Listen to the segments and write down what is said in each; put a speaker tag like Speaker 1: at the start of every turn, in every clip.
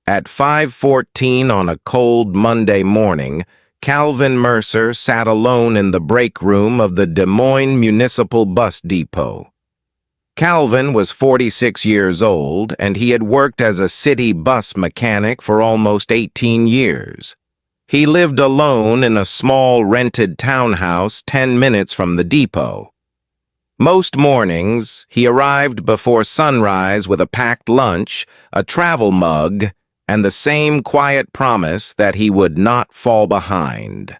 Speaker 1: At 5:14 on a cold Monday morning, Calvin Mercer sat alone in the break room of the Des Moines Municipal Bus Depot. Calvin was 46 years old, and he had worked as a city bus mechanic for almost 18 years. He lived alone in a small rented townhouse 10 minutes from the depot. Most mornings, he arrived before sunrise with a packed lunch, a travel mug, and the same quiet promise that he would not fall behind.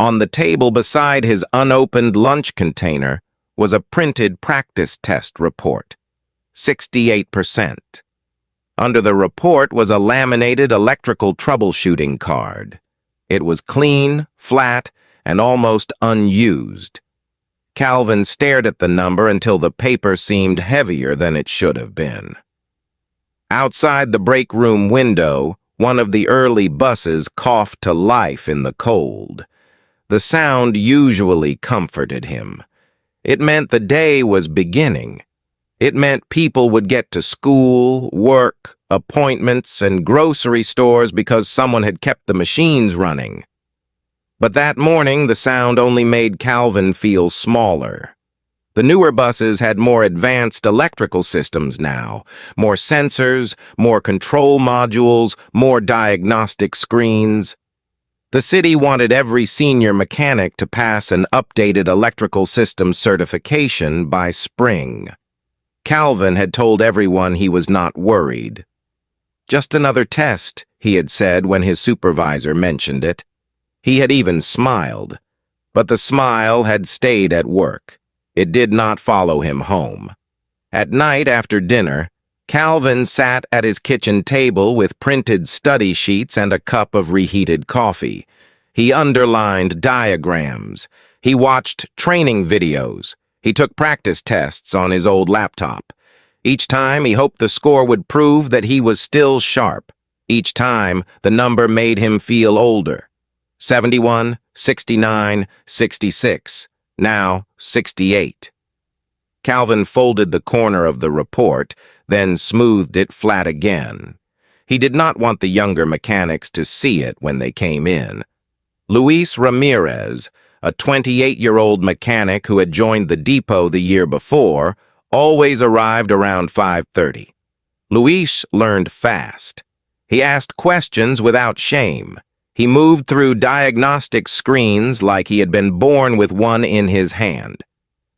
Speaker 1: On the table beside his unopened lunch container was a printed practice test report, 68%. Under the report was a laminated electrical troubleshooting card. It was clean, flat, and almost unused. Calvin stared at the number until the paper seemed heavier than it should have been. Outside the break room window, one of the early buses coughed to life in the cold. The sound usually comforted him. It meant the day was beginning. It meant people would get to school, work, appointments, and grocery stores because someone had kept the machines running. But that morning, the sound only made Calvin feel smaller. The newer buses had more advanced electrical systems now, more sensors, more control modules, more diagnostic screens. The city wanted every senior mechanic to pass an updated electrical systems certification by spring. Calvin had told everyone he was not worried. "Just another test," he had said when his supervisor mentioned it. He had even smiled, but the smile had stayed at work. It did not follow him home. At night after dinner, Calvin sat at his kitchen table with printed study sheets and a cup of reheated coffee. He underlined diagrams. He watched training videos. He took practice tests on his old laptop. Each time he hoped the score would prove that he was still sharp. Each time the number made him feel older. 71, 69, 66. Now 68. Calvin folded the corner of the report, then smoothed it flat again. He did not want the younger mechanics to see it when they came in. Luis Ramirez, a 28-year-old mechanic who had joined the depot the year before, always arrived around 5:30. Luis learned fast. He asked questions without shame. He moved through diagnostic screens like he had been born with one in his hand.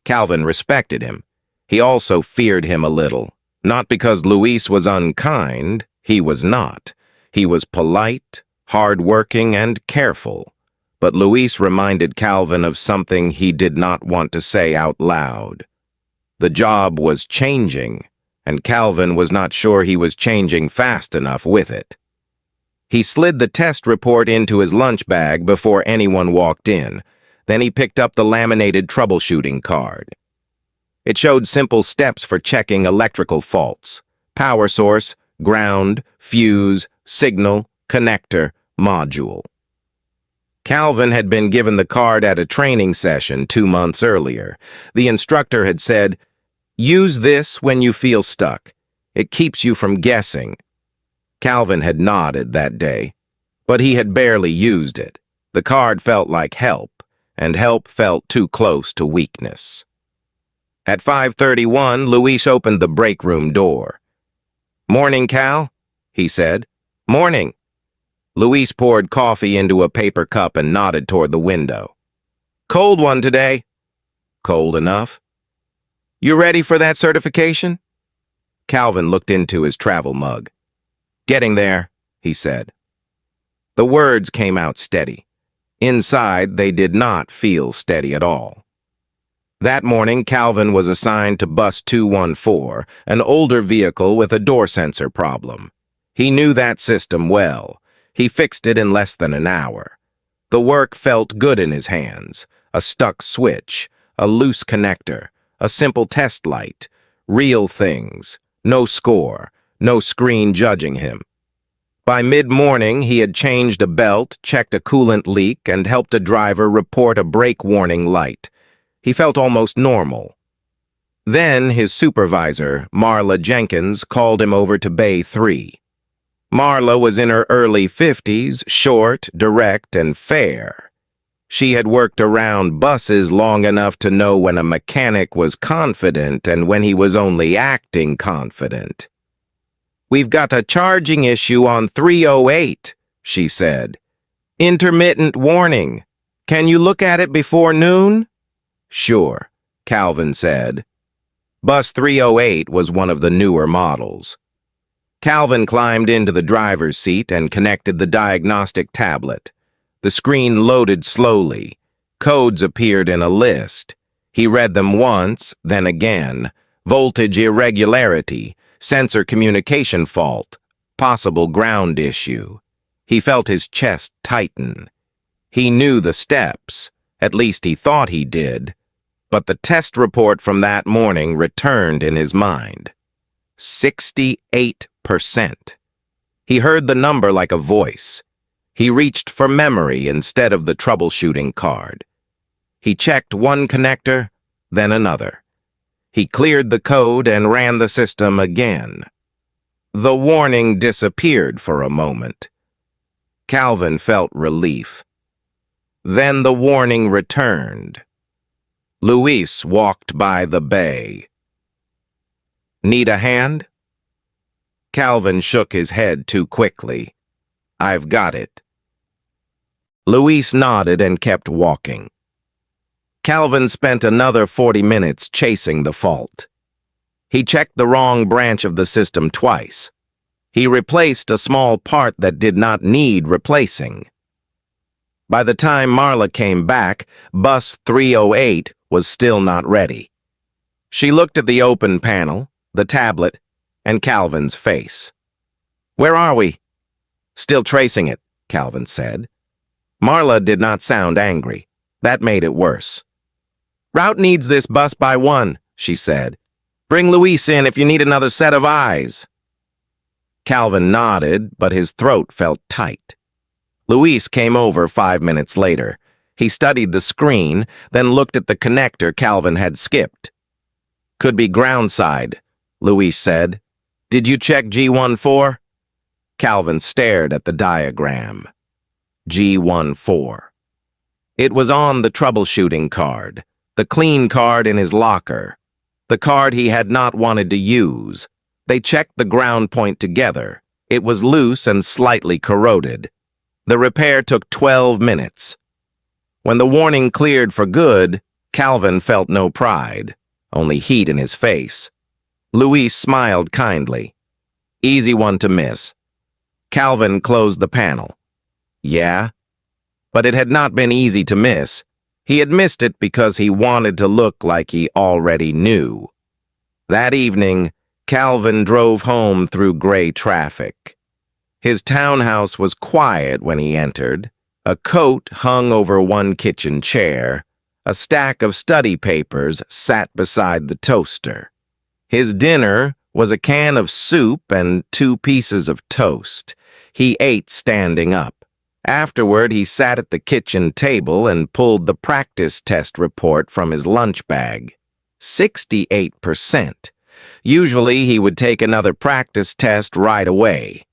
Speaker 1: Calvin respected him. He also feared him a little. Not because Luis was unkind, he was not. He was polite, hard-working, and careful. But Luis reminded Calvin of something he did not want to say out loud. The job was changing, and Calvin was not sure he was changing fast enough with it. He slid the test report into his lunch bag before anyone walked in. Then he picked up the laminated troubleshooting card. It showed simple steps for checking electrical faults: power source, ground, fuse, signal, connector, module. Calvin had been given the card at a training session 2 months earlier. The instructor had said, "Use this when you feel stuck. It keeps you from guessing." Calvin had nodded that day, but he had barely used it. The card felt like help, and help felt too close to weakness. At 5:31, Luis opened the break room door. "Morning, Cal," he said. "Morning." Luis poured coffee into a paper cup and nodded toward the window. "Cold one today." "Cold enough." "You ready for that certification?" Calvin looked into his travel mug. "Getting there," he said. The words came out steady. Inside, they did not feel steady at all. That morning, Calvin was assigned to Bus 214, an older vehicle with a door sensor problem. He knew that system well. He fixed it in less than an hour. The work felt good in his hands. A stuck switch, a loose connector, a simple test light, real things, no score, no screen judging him. By mid-morning, he had changed a belt, checked a coolant leak, and helped a driver report a brake warning light. He felt almost normal. Then his supervisor, Marla Jenkins, called him over to Bay 3. Marla was in her early 50s, short, direct, and fair. She had worked around buses long enough to know when a mechanic was confident and when he was only acting confident. "We've got a charging issue on 308, she said. "Intermittent warning. Can you look at it before noon?" "Sure," Calvin said. Bus 308 was one of the newer models. Calvin climbed into the driver's seat and connected the diagnostic tablet. The screen loaded slowly. Codes appeared in a list. He read them once, then again. Voltage irregularity, sensor communication fault, possible ground issue. He felt his chest tighten. He knew the steps, at least he thought he did, but the test report from that morning returned in his mind. 68%. He heard the number like a voice. He reached for memory instead of the troubleshooting card. He checked one connector, then another. He cleared the code and ran the system again. The warning disappeared for a moment. Calvin felt relief. Then the warning returned. Luis walked by the bay. "Need a hand?" Calvin shook his head too quickly. "I've got it." Luis nodded and kept walking. Calvin spent another 40 minutes chasing the fault. He checked the wrong branch of the system twice. He replaced a small part that did not need replacing. By the time Marla came back, bus 308 was still not ready. She looked at the open panel, the tablet, and Calvin's face. "Where are we?" "Still tracing it," Calvin said. Marla did not sound angry. That made it worse. "Route needs this bus by 1, she said. "Bring Luis in if you need another set of eyes." Calvin nodded, but his throat felt tight. Luis came over 5 minutes later. He studied the screen, then looked at the connector Calvin had skipped. "Could be ground side," Luis said. "Did you check G14? Calvin stared at the diagram. G14. It was on the troubleshooting card, the clean card in his locker, the card he had not wanted to use. They checked the ground point together. It was loose and slightly corroded. The repair took 12 minutes. When the warning cleared for good, Calvin felt no pride, only heat in his face. Luis smiled kindly. "Easy one to miss." Calvin closed the panel. "Yeah?" But it had not been easy to miss. He had missed it because he wanted to look like he already knew. That evening, Calvin drove home through gray traffic. His townhouse was quiet when he entered. A coat hung over one kitchen chair. A stack of study papers sat beside the toaster. His dinner was a can of soup and 2 pieces of toast. He ate standing up. Afterward, he sat at the kitchen table and pulled the practice test report from his lunch bag. 68%. Usually, he would take another practice test right away.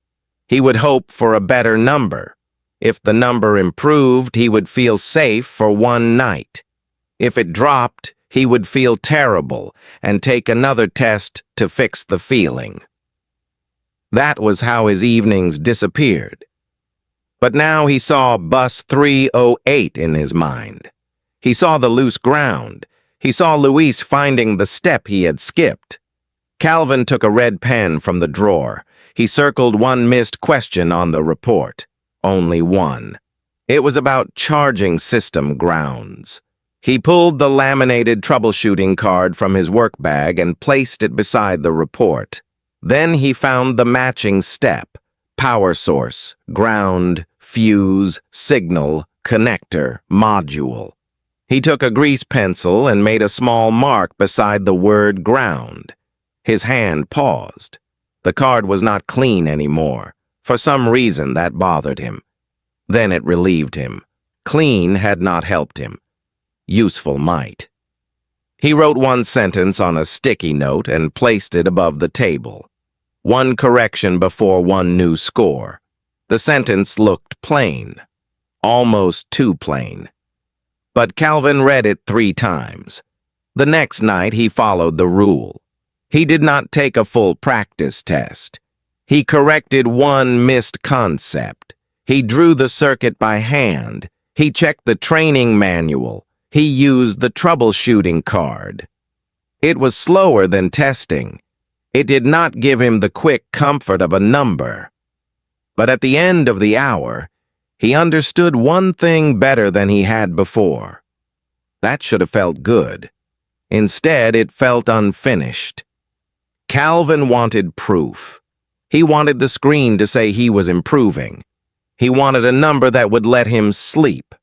Speaker 1: He would hope for a better number. If the number improved, he would feel safe for one night. If it dropped, he would feel terrible and take another test to fix the feeling. That was how his evenings disappeared. But now he saw bus 308 in his mind. He saw the loose ground. He saw Luis finding the step he had skipped. Calvin took a red pen from the drawer. He circled one missed question on the report. Only one. It was about charging system grounds. He pulled the laminated troubleshooting card from his work bag and placed it beside the report. Then he found the matching step: power source, ground, fuse, signal, connector, module. He took a grease pencil and made a small mark beside the word ground. His hand paused. The card was not clean anymore. For some reason that bothered him. Then it relieved him. Clean had not helped him. Useful might. He wrote one sentence on a sticky note and placed it above the table. One correction before one new score. The sentence looked plain, almost too plain. But Calvin read it 3 times. The next night he followed the rule. He did not take a full practice test. He corrected one missed concept. He drew the circuit by hand. He checked the training manual. He used the troubleshooting card. It was slower than testing. It did not give him the quick comfort of a number. But at the end of the hour, he understood one thing better than he had before. That should have felt good. Instead, it felt unfinished. Calvin wanted proof. He wanted the screen to say he was improving. He wanted a number that would let him sleep.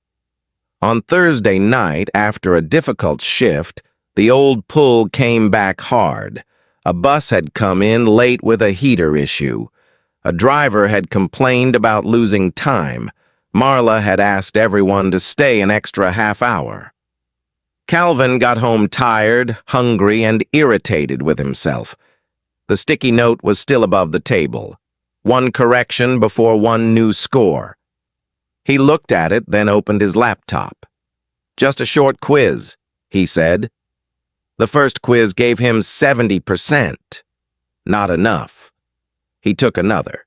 Speaker 1: On Thursday night, after a difficult shift, the old pull came back hard. A bus had come in late with a heater issue. A driver had complained about losing time. Marla had asked everyone to stay an extra half hour. Calvin got home tired, hungry, and irritated with himself. The sticky note was still above the table. One correction before one new score. He looked at it, then opened his laptop. "Just a short quiz," he said. The first quiz gave him 70%. Not enough. He took another.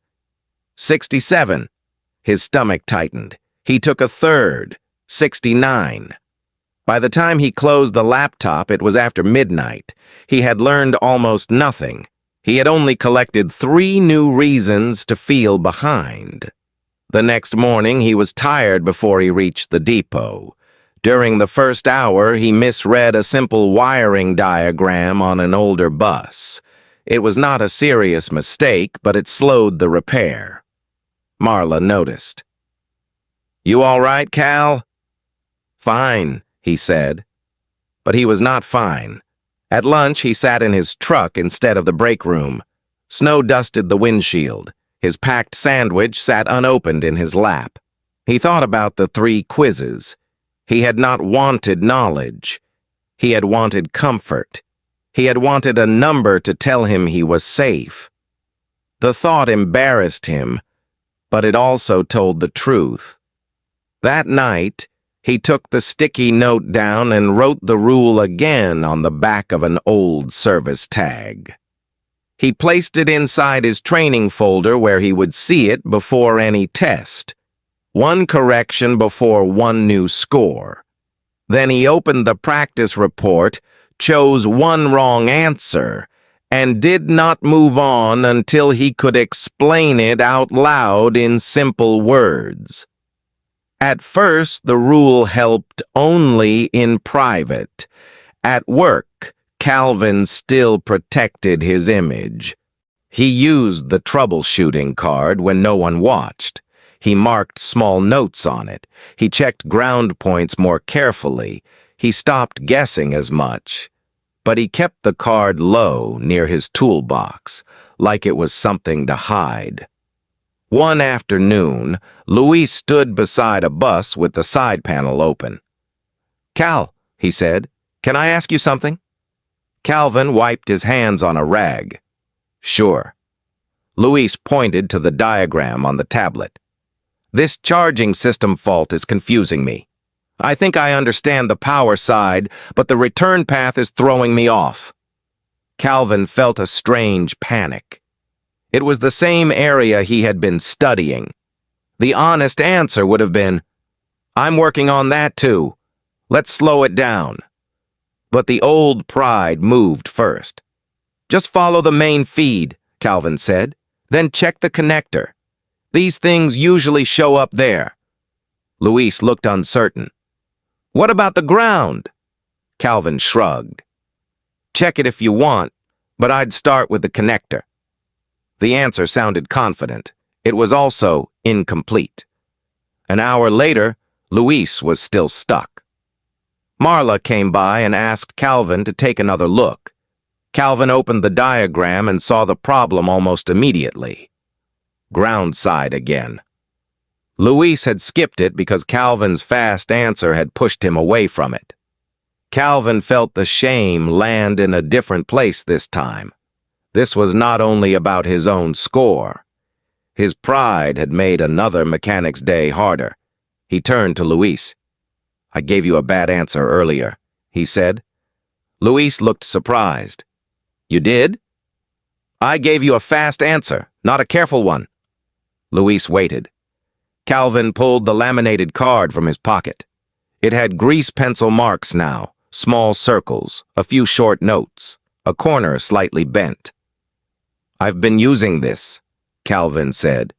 Speaker 1: 67. His stomach tightened. He took a third. 69. By the time he closed the laptop, it was after midnight. He had learned almost nothing. He had only collected 3 new reasons to feel behind. The next morning, he was tired before he reached the depot. During the first hour, he misread a simple wiring diagram on an older bus. It was not a serious mistake, but it slowed the repair. Marla noticed. "You all right, Cal?" "Fine," he said. But he was not fine. At lunch, he sat in his truck instead of the break room. Snow dusted the windshield. His packed sandwich sat unopened in his lap. He thought about the 3 quizzes. He had not wanted knowledge. He had wanted comfort. He had wanted a number to tell him he was safe. The thought embarrassed him, but it also told the truth. That night, he took the sticky note down and wrote the rule again on the back of an old service tag. He placed it inside his training folder where he would see it before any test. One correction before one new score. Then he opened the practice report, chose one wrong answer, and did not move on until he could explain it out loud in simple words. At first, the rule helped only in private. At work, Calvin still protected his image. He used the troubleshooting card when no one watched. He marked small notes on it. He checked ground points more carefully. He stopped guessing as much. But he kept the card low near his toolbox, like it was something to hide. One afternoon, Luis stood beside a bus with the side panel open. "Cal," he said, "can I ask you something?" Calvin wiped his hands on a rag. "Sure." Luis pointed to the diagram on the tablet. "This charging system fault is confusing me. I think I understand the power side, but the return path is throwing me off." Calvin felt a strange panic. It was the same area he had been studying. The honest answer would have been, "I'm working on that too. Let's slow it down." But the old pride moved first. "Just follow the main feed," Calvin said. "Then check the connector. These things usually show up there." Luis looked uncertain. "What about the ground?" Calvin shrugged. "Check it if you want, but I'd start with the connector." The answer sounded confident. It was also incomplete. An hour later, Luis was still stuck. Marla came by and asked Calvin to take another look. Calvin opened the diagram and saw the problem almost immediately. Ground side again. Luis had skipped it because Calvin's fast answer had pushed him away from it. Calvin felt the shame land in a different place this time. This was not only about his own score. His pride had made another mechanic's day harder. He turned to Luis. "I gave you a bad answer earlier," he said. Luis looked surprised. "You did?" "I gave you a fast answer, not a careful one." Luis waited. Calvin pulled the laminated card from his pocket. It had grease pencil marks now, small circles, a few short notes, a corner slightly bent. "I've been using this," Calvin said.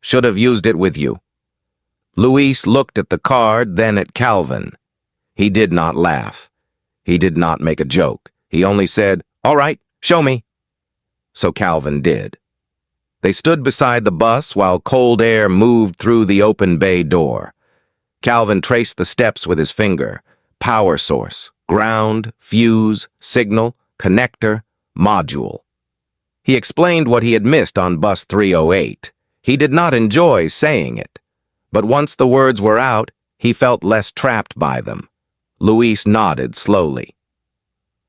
Speaker 1: "Should have used it with you." Luis looked at the card, then at Calvin. He did not laugh. He did not make a joke. He only said, "All right, show me." So Calvin did. They stood beside the bus while cold air moved through the open bay door. Calvin traced the steps with his finger. Power source, ground, fuse, signal, connector, module. He explained what he had missed on bus 308. He did not enjoy saying it, but once the words were out, he felt less trapped by them. Luis nodded slowly.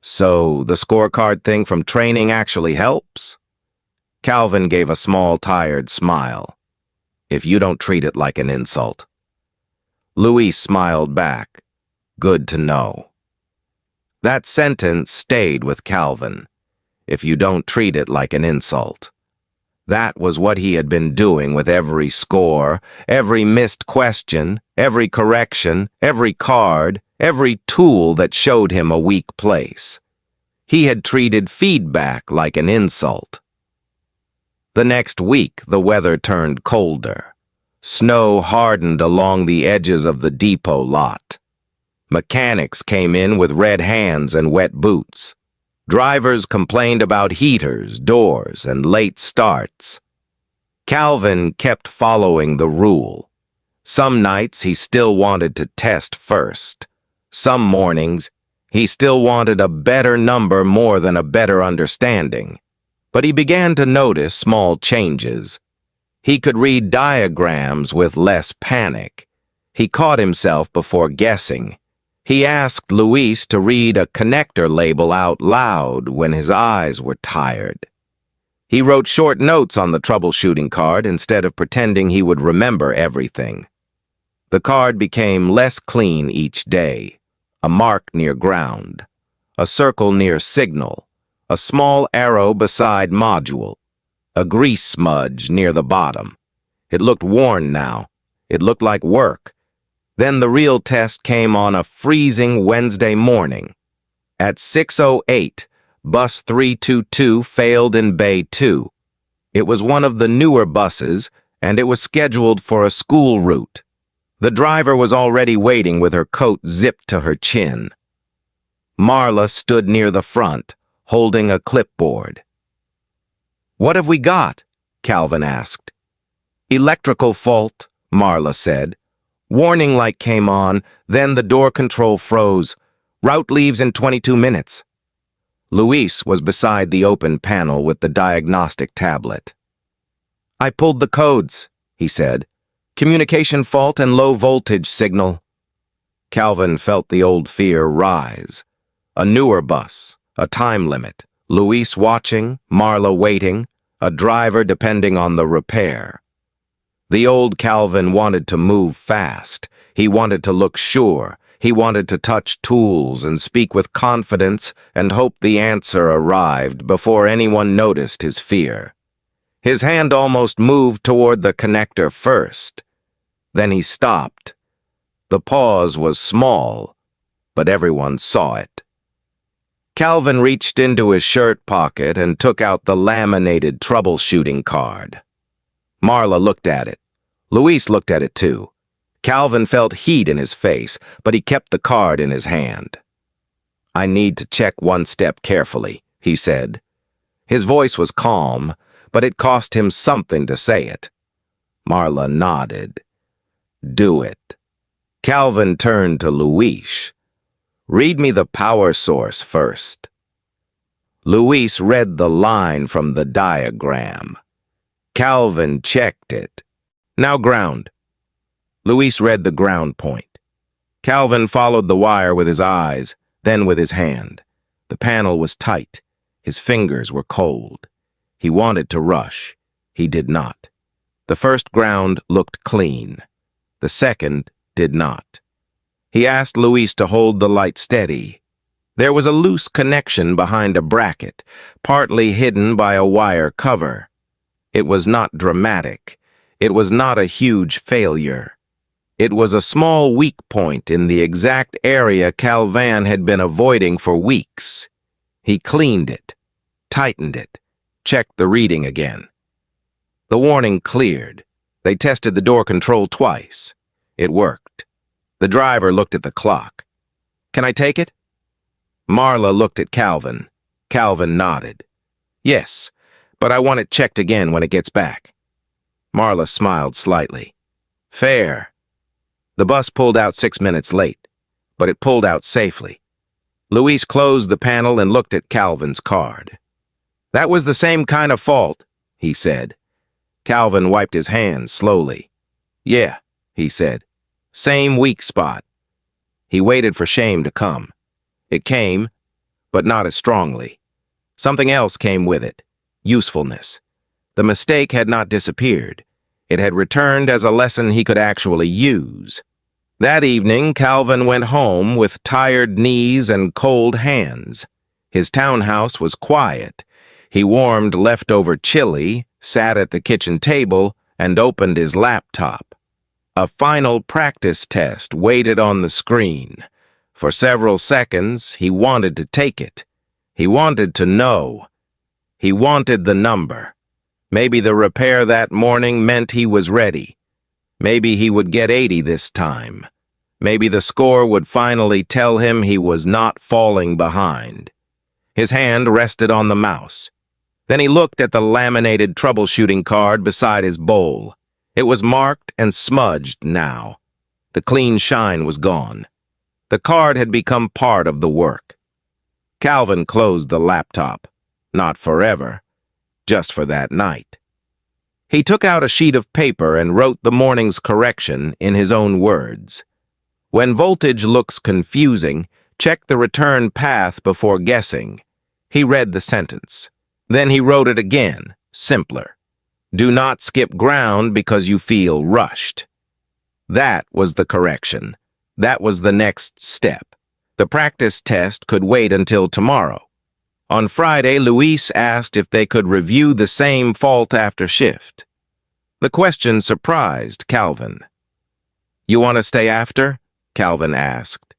Speaker 1: "So the scorecard thing from training actually helps?" Calvin gave a small, tired smile. "If you don't treat it like an insult." Luis smiled back. "Good to know." That sentence stayed with Calvin. If you don't treat it like an insult. That was what he had been doing with every score, every missed question, every correction, every card, every tool that showed him a weak place. He had treated feedback like an insult. The next week, the weather turned colder. Snow hardened along the edges of the depot lot. Mechanics came in with red hands and wet boots. Drivers complained about heaters, doors, and late starts. Calvin kept following the rule. Some nights he still wanted to test first. Some mornings he still wanted a better number more than a better understanding. But he began to notice small changes. He could read diagrams with less panic. He caught himself before guessing. He asked Luis to read a connector label out loud when his eyes were tired. He wrote short notes on the troubleshooting card instead of pretending he would remember everything. The card became less clean each day. A mark near ground, a circle near signal, a small arrow beside module, a grease smudge near the bottom. It looked worn now. It looked like work. Then the real test came on a freezing Wednesday morning. At 6:08, bus 322 failed in Bay 2. It was one of the newer buses, and it was scheduled for a school route. The driver was already waiting with her coat zipped to her chin. Marla stood near the front, holding a clipboard. "What have we got?" Calvin asked. "Electrical fault," Marla said. "Warning light came on, then the door control froze. Route leaves in 22 minutes. Luis was beside the open panel with the diagnostic tablet. "I pulled the codes," he said. "Communication fault and low voltage signal." Calvin felt the old fear rise. A newer bus, a time limit, Luis watching, Marla waiting, a driver depending on the repair. The old Calvin wanted to move fast. He wanted to look sure. He wanted to touch tools and speak with confidence and hope the answer arrived before anyone noticed his fear. His hand almost moved toward the connector first. Then he stopped. The pause was small, but everyone saw it. Calvin reached into his shirt pocket and took out the laminated troubleshooting card. Marla looked at it. Luis looked at it too. Calvin felt heat in his face, but he kept the card in his hand. "I need to check one step carefully," he said. His voice was calm, but it cost him something to say it. Marla nodded. "Do it." Calvin turned to Luis. "Read me the power source first." Luis read the line from the diagram. Calvin checked it. "Now ground." Luis read the ground point. Calvin followed the wire with his eyes, then with his hand. The panel was tight. His fingers were cold. He wanted to rush. He did not. The first ground looked clean. The second did not. He asked Luis to hold the light steady. There was a loose connection behind a bracket, partly hidden by a wire cover. It was not dramatic. It was not a huge failure. It was a small weak point in the exact area Calvin had been avoiding for weeks. He cleaned it, tightened it, checked the reading again. The warning cleared. They tested the door control twice. It worked. The driver looked at the clock. "Can I take it?" Marla looked at Calvin. Calvin nodded. "Yes, but I want it checked again when it gets back." Marla smiled slightly. "Fair." The bus pulled out 6 minutes late, but it pulled out safely. Luis closed the panel and looked at Calvin's card. "That was the same kind of fault," he said. Calvin wiped his hands slowly. "Yeah," he said. "Same weak spot." He waited for shame to come. It came, but not as strongly. Something else came with it. Usefulness. The mistake had not disappeared. It had returned as a lesson he could actually use. That evening, Calvin went home with tired knees and cold hands. His townhouse was quiet. He warmed leftover chili, sat at the kitchen table, and opened his laptop. A final practice test waited on the screen. For several seconds, he wanted to take it. He wanted to know. He wanted the number. Maybe the repair that morning meant he was ready. Maybe he would get 80 this time. Maybe the score would finally tell him he was not falling behind. His hand rested on the mouse. Then he looked at the laminated troubleshooting card beside his bowl. It was marked and smudged now. The clean shine was gone. The card had become part of the work. Calvin closed the laptop. Not forever. Just for that night. He took out a sheet of paper and wrote the morning's correction in his own words. When voltage looks confusing, check the return path before guessing. He read the sentence. Then he wrote it again, simpler. Do not skip ground because you feel rushed. That was the correction. That was the next step. The practice test could wait until tomorrow. On Friday, Luis asked if they could review the same fault after shift. The question surprised Calvin. You want to stay after? Calvin asked.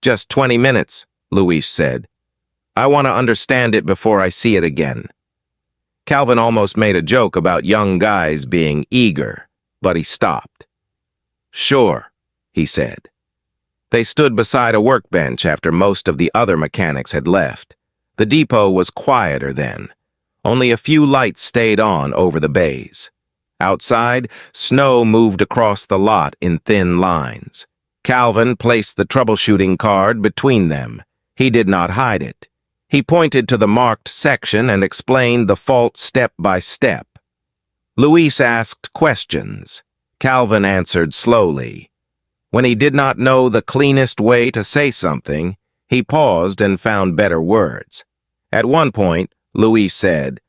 Speaker 1: Just 20 minutes, Luis said. I want to understand it before I see it again. Calvin almost made a joke about young guys being eager, but he stopped. Sure, he said. They stood beside a workbench after most of the other mechanics had left. The depot was quieter then. Only a few lights stayed on over the bays. Outside, snow moved across the lot in thin lines. Calvin placed the troubleshooting card between them. He did not hide it. He pointed to the marked section and explained the fault step by step. Luis asked questions. Calvin answered slowly. When he did not know the cleanest way to say something, he paused and found better words. At one point, Luis said,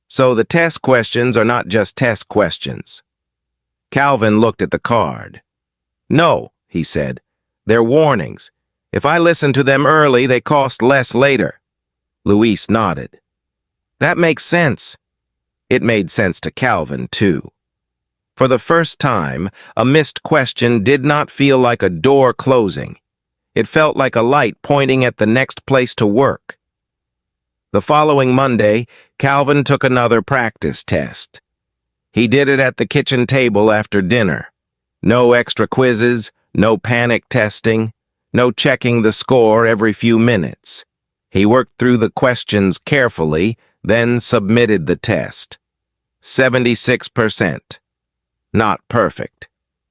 Speaker 1: So the test questions are not just test questions. Calvin looked at the card. No, he said, they're warnings. If I listen to them early, they cost less later. Luis nodded. That makes sense. It made sense to Calvin, too. For the first time, a missed question did not feel like a door closing. It felt like a light pointing at the next place to work. The following Monday, Calvin took another practice test. He did it at the kitchen table after dinner. No extra quizzes, no panic testing, no checking the score every few minutes. He worked through the questions carefully, then submitted the test. 76%. Not perfect.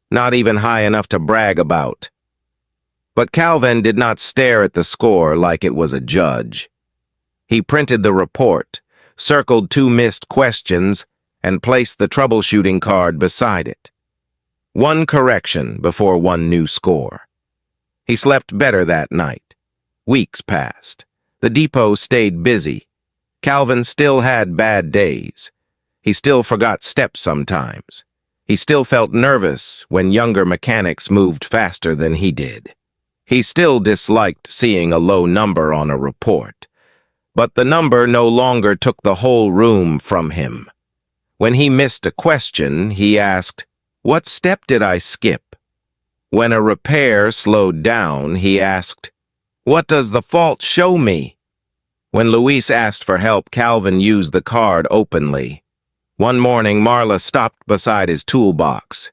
Speaker 1: Not even high enough to brag about. But Calvin did not stare at the score like it was a judge. He printed the report, circled 2 missed questions, and placed the troubleshooting card beside it. 1 correction before 1 new score. He slept better that night. Weeks passed. The depot stayed busy. Calvin still had bad days. He still forgot steps sometimes. He still felt nervous when younger mechanics moved faster than he did. He still disliked seeing a low number on a report. But the number no longer took the whole room from him. When he missed a question, he asked, "What step did I skip?" When a repair slowed down, he asked, "What does the fault show me?" When Luis asked for help, Calvin used the card openly. One morning, Marla stopped beside his toolbox.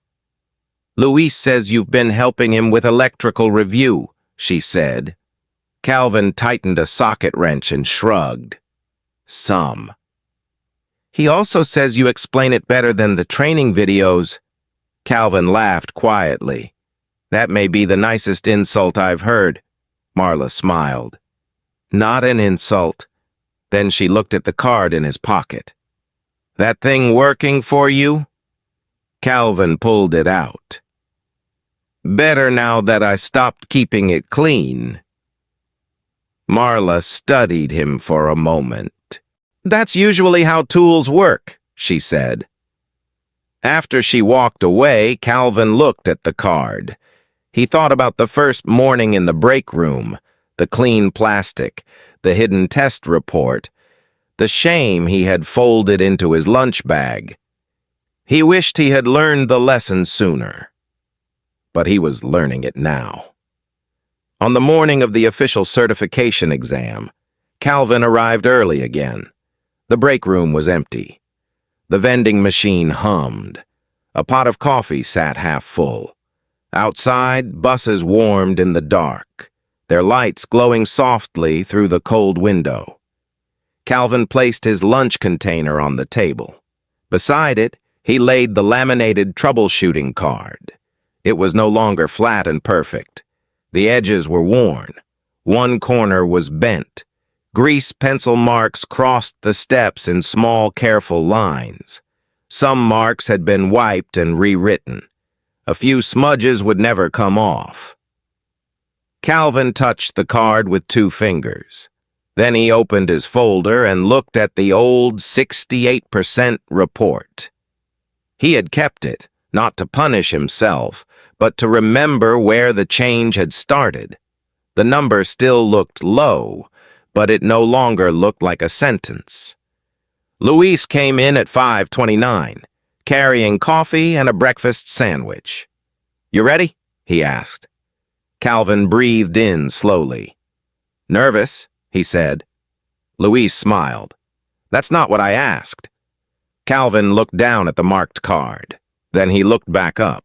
Speaker 1: "Luis says you've been helping him with electrical review," she said. Calvin tightened a socket wrench and shrugged. "Some." "He also says you explain it better than the training videos." Calvin laughed quietly. "That may be the nicest insult I've heard." Marla smiled. "Not an insult." Then she looked at the card in his pocket. "That thing working for you?" Calvin pulled it out. "Better now that I stopped keeping it clean." Marla studied him for a moment. "That's usually how tools work," she said. After she walked away, Calvin looked at the card. He thought about the first morning in the break room, the clean plastic, the hidden test report, the shame he had folded into his lunch bag. He wished he had learned the lesson sooner. But he was learning it now. On the morning of the official certification exam, Calvin arrived early again. The break room was empty. The vending machine hummed. A pot of coffee sat half full. Outside, buses warmed in the dark, their lights glowing softly through the cold window. Calvin placed his lunch container on the table. Beside it, he laid the laminated troubleshooting card. It was no longer flat and perfect. The edges were worn. One corner was bent. Grease pencil marks crossed the steps in small, careful lines. Some marks had been wiped and rewritten. A few smudges would never come off. Calvin touched the card with 2 fingers. Then he opened his folder and looked at the old 68% report. He had kept it, not to punish himself, but to remember where the change had started. The number still looked low, but it no longer looked like a sentence. Luis came in at 5:29, carrying coffee and a breakfast sandwich. "You ready?" he asked. Calvin breathed in slowly. "Nervous?" he said. Luis smiled. "That's not what I asked." Calvin looked down at the marked card. Then he looked back up.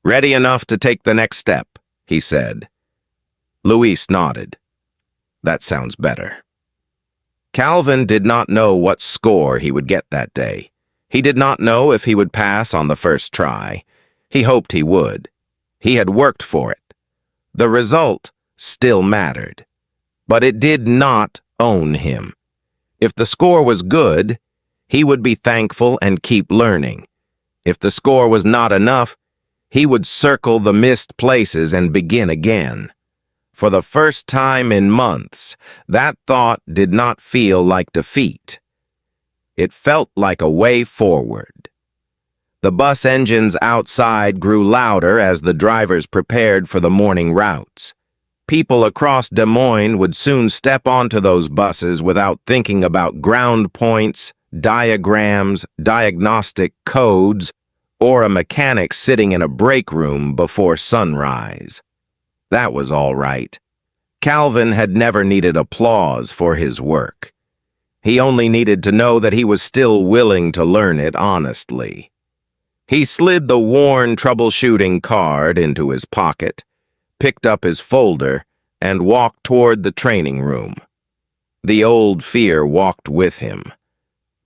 Speaker 1: "Ready enough to take the next step," he said. Luis nodded. "That sounds better." Calvin did not know what score he would get that day. He did not know if he would pass on the first try. He hoped he would. He had worked for it. The result still mattered. But it did not own him. If the score was good, he would be thankful and keep learning. If the score was not enough, he would circle the missed places and begin again. For the first time in months, that thought did not feel like defeat. It felt like a way forward. The bus engines outside grew louder as the drivers prepared for the morning routes. People across Des Moines would soon step onto those buses without thinking about ground points, diagrams, diagnostic codes, or a mechanic sitting in a break room before sunrise. That was all right. Calvin had never needed applause for his work. He only needed to know that he was still willing to learn it honestly. He slid the worn troubleshooting card into his pocket, picked up his folder, and walked toward the training room. The old fear walked with him,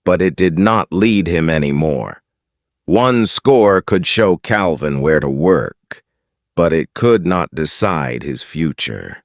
Speaker 1: but it did not lead him anymore. One score could show Calvin where to work, but it could not decide his future.